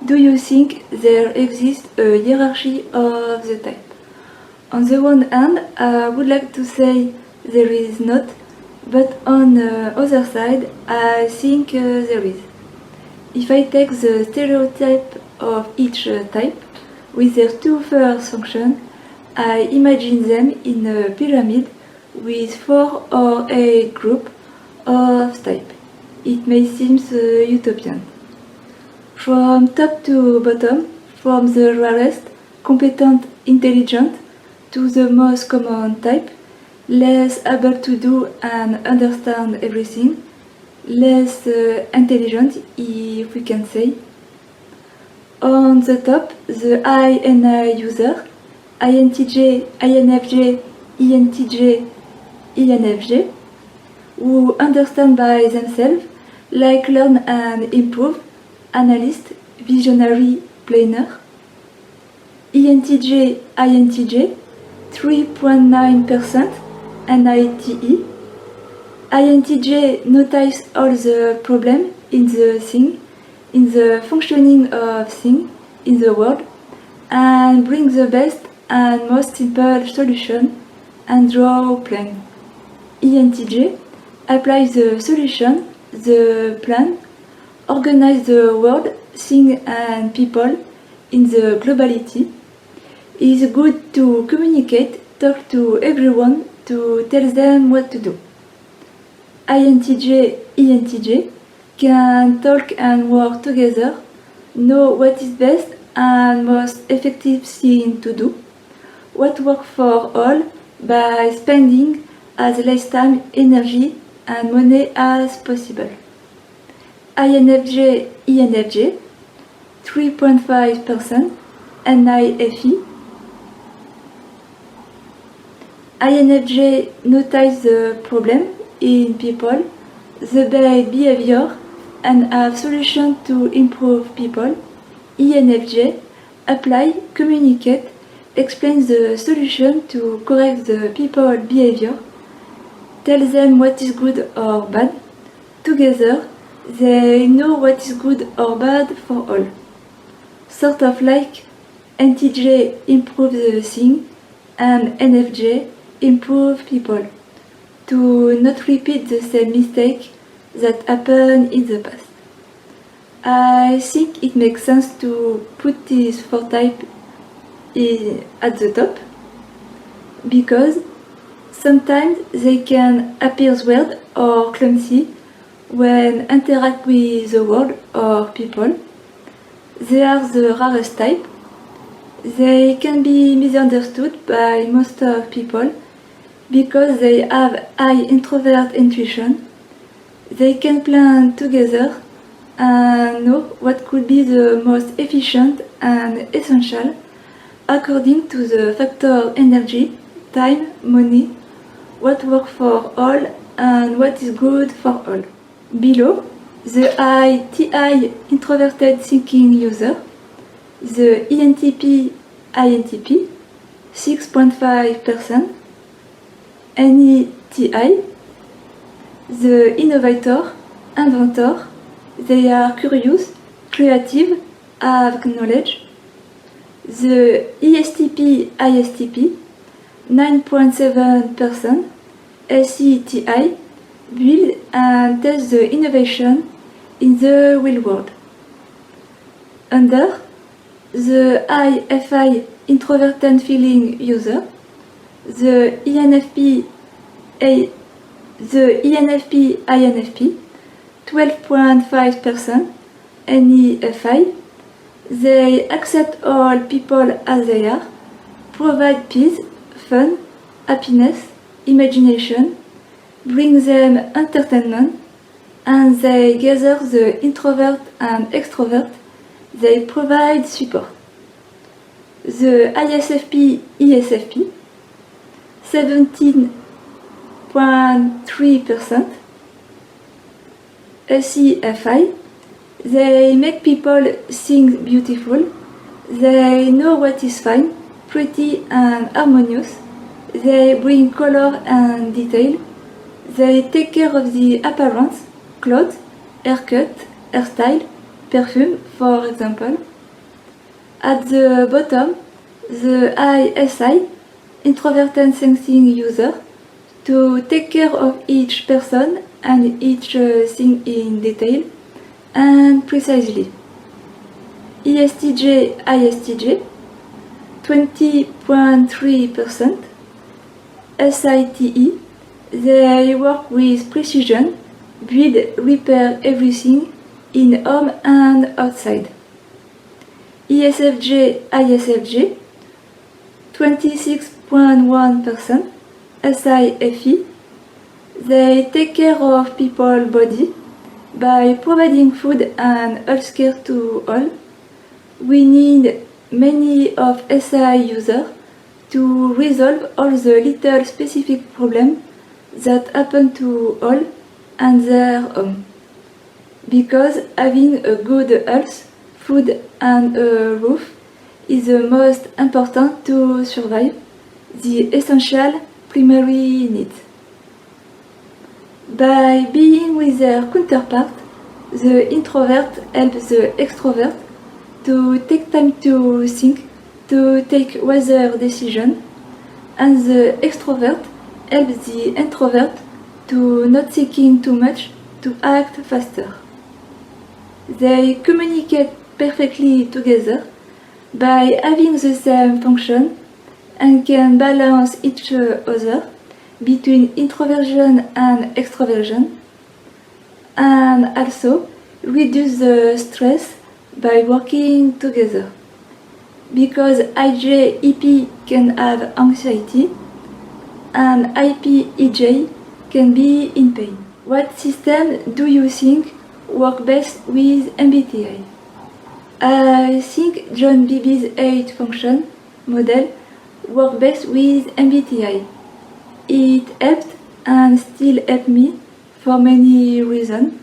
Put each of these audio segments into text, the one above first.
Do you think there exists a hierarchy of the type? On the one hand, I would like to say there is not, but on the other side, I think there is. If I take the stereotype of each type, with their two first functions, I imagine them in a pyramid with 4 or 8 groups of type. It may seem utopian. From top to bottom, from the rarest, competent, intelligent, to the most common type, less able to do and understand everything, less intelligent, if we can say. On the top, the INI user, INTJ, INFJ, ENTJ, ENFJ, who understand by themselves, like learn and improve, analyst, visionary, planner. ENTJ, INTJ, 3.9% NITE. INTJ notice all the problem in the thing, in the functioning of thing in the world, and bring the best and most simple solution and draw plan. ENTJ applies the solution, the plan, organize the world, thing and people in the globality. It is good to communicate, talk to everyone, to tell them what to do. INTJ, ENTJ can talk and work together, know what is best and most effective thing to do, what works for all by spending as less time, energy and money as possible. INFJ, ENFJ, 3.5% NIFE. INFJ notice the problem in people, the bad behavior, and have solutions to improve people. ENFJ apply, communicate, explain the solution to correct the people behavior, tell them what is good or bad. Together, they know what is good or bad for all. Sort of like NTJ improve the thing and NFJ improve people, to not repeat the same mistake that happened in the past. I think it makes sense to put these 4 types at the top, because sometimes they can appear weird or clumsy when interact with the world or people. They are the rarest type. They can be misunderstood by most of people because they have high introvert intuition. They can plan together and know what could be the most efficient and essential according to the factor energy, time, money, what works for all and what is good for all. Below, the ITI introverted thinking user, the ENTP INTP, 6.5%, NETI, the innovator, inventor, they are curious, creative, have knowledge. The ESTP ISTP, 9.7%, SETI, build and test the innovation in the real world. Under, the IFI introverted feeling user, the ENFP INFP, 12.5%, NEFI, they accept all people as they are, provide peace, fun, happiness, imagination, bring them entertainment, and they gather the introvert and extrovert, they provide support. The ISFP ESFP, 17.3%, SEFI, they make people think beautiful, they know what is fine, pretty and harmonious, they bring color and detail, they take care of the appearance, clothes, haircut, hairstyle, perfume, for example. At the bottom, the ISI, Introverted Sensing User, to take care of each person and each thing in detail and precisely. ESTJ, ISTJ, 20.3%. SITE, they work with precision, build, repair everything in home and outside. ESFJ, ISFJ, 26.1%. SIFE, they take care of people's body by providing food and healthcare to all. We need many of SI users to resolve all the little specific problems that happen to all and their home. Because having a good health, food and a roof is the most important to survive, the essential primary needs. By being with their counterpart, the introvert helps the extrovert to take time to think, to take wiser decisions, and the extrovert helps the introvert to not thinking too much, to act faster. They communicate perfectly together by having the same function and can balance each other between introversion and extroversion, and also reduce the stress by working together. Because IJ, EP can have anxiety and IP, EJ can be in pain. What system do you think work best with MBTI? I think John Bibby's 8 function model work best with MBTI. It helped and still helps me for many reasons.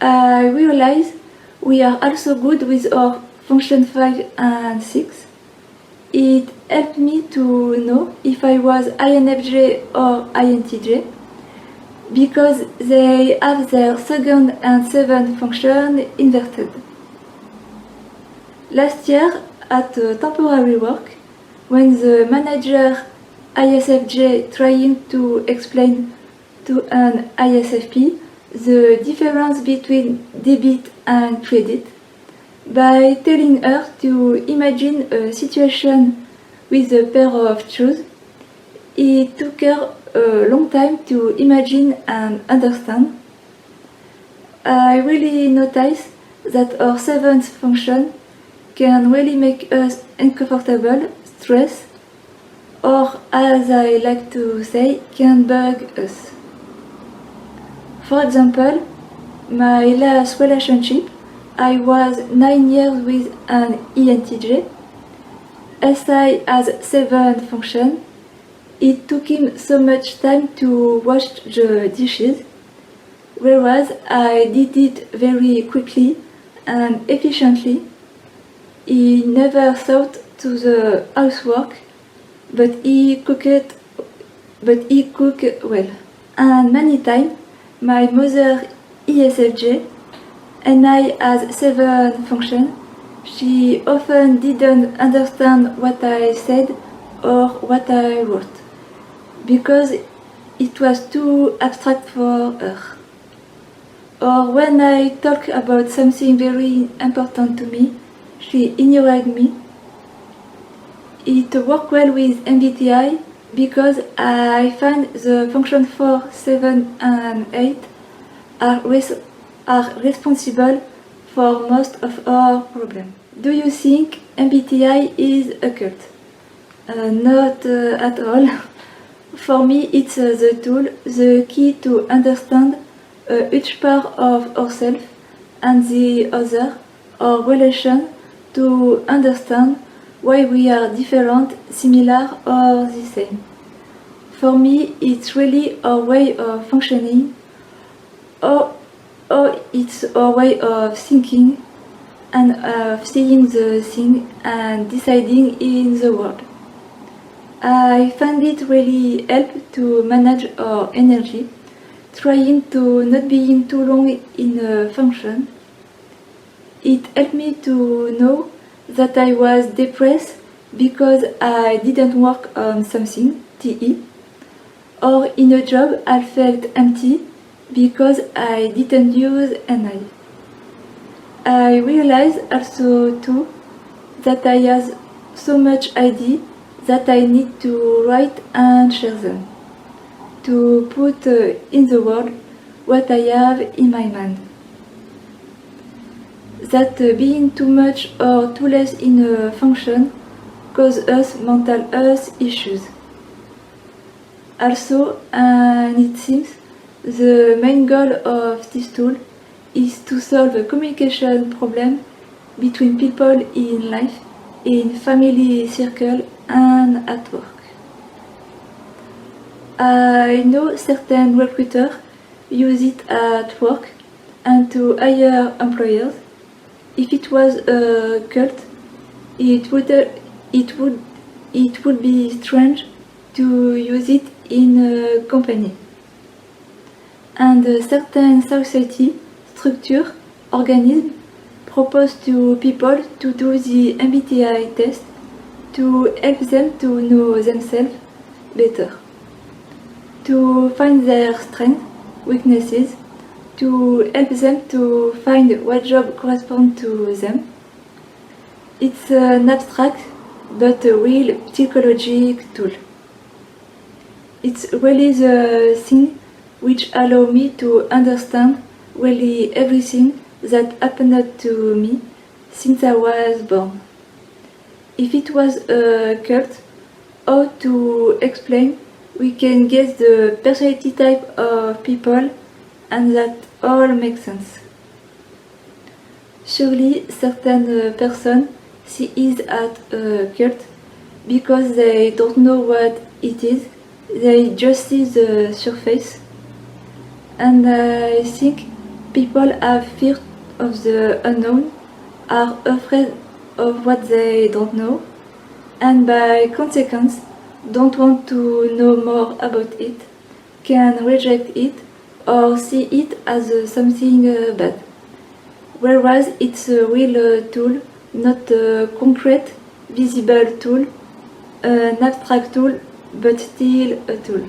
I realize we are also good with our function 5 and 6. It helped me to know if I was INFJ or INTJ because they have their 2nd and 7th function inverted. Last year at temporary work, when the manager ISFJ trying to explain to an ISFP the difference between debit and credit, by telling her to imagine a situation with a pair of shoes, it took her a long time to imagine and understand. I really noticed that our 7th function can really make us uncomfortable, stressed, or as I like to say, can bug us. For example, my last relationship, I was 9 years with an ENTJ. SI has 7 functions. It took him so much time to wash the dishes, whereas I did it very quickly and efficiently. He never thought to the housework, but he cooked well. And many times, my mother ESFJ, and I has 7 functions, she often didn't understand what I said or what I wrote, because it was too abstract for her. Or when I talk about something very important to me, she ignored me. It worked well with MBTI because I find the function 4, 7 and 8 are responsible for most of our problems. Do you think MBTI is a cult? Not at all. For me, it's the tool, the key to understand each part of ourselves and the other, our relation, to understand why we are different, similar, or the same. For me, it's really our way of functioning, or it's our way of thinking and of seeing the thing and deciding in the world. I find it really help to manage our energy, trying to not being too long in a function. It helped me to know that I was depressed because I didn't work on something, TE, or in a job I felt empty because I didn't use NI. I realized also too that I have so much idea that I need to write and share them, to put in the world what I have in my mind. That being too much or too less in a function causes us mental health issues. Also, and it seems, the main goal of this tool is to solve a communication problem between people in life, in family circle and at work. I know certain recruiters use it at work and to hire employers. If it was a cult, it would be strange to use it in a company. And a certain society, structure, organism propose to people to do the MBTI test to help them to know themselves better, to find their strengths, weaknesses, to help them to find what job corresponds to them. It's an abstract but a real psychological tool. It's really the thing which allow me to understand really everything that happened to me since I was born. If it was a cult, how to explain, we can guess the personality type of people, and that all makes sense. Surely certain person see it as a cult because they don't know what it is, they just see the surface. And I think people have fear of the unknown, are afraid of what they don't know, and by consequence don't want to know more about it, can reject it or see it as something bad. Whereas it's a real tool, not a concrete, visible tool, an abstract tool, but still a tool.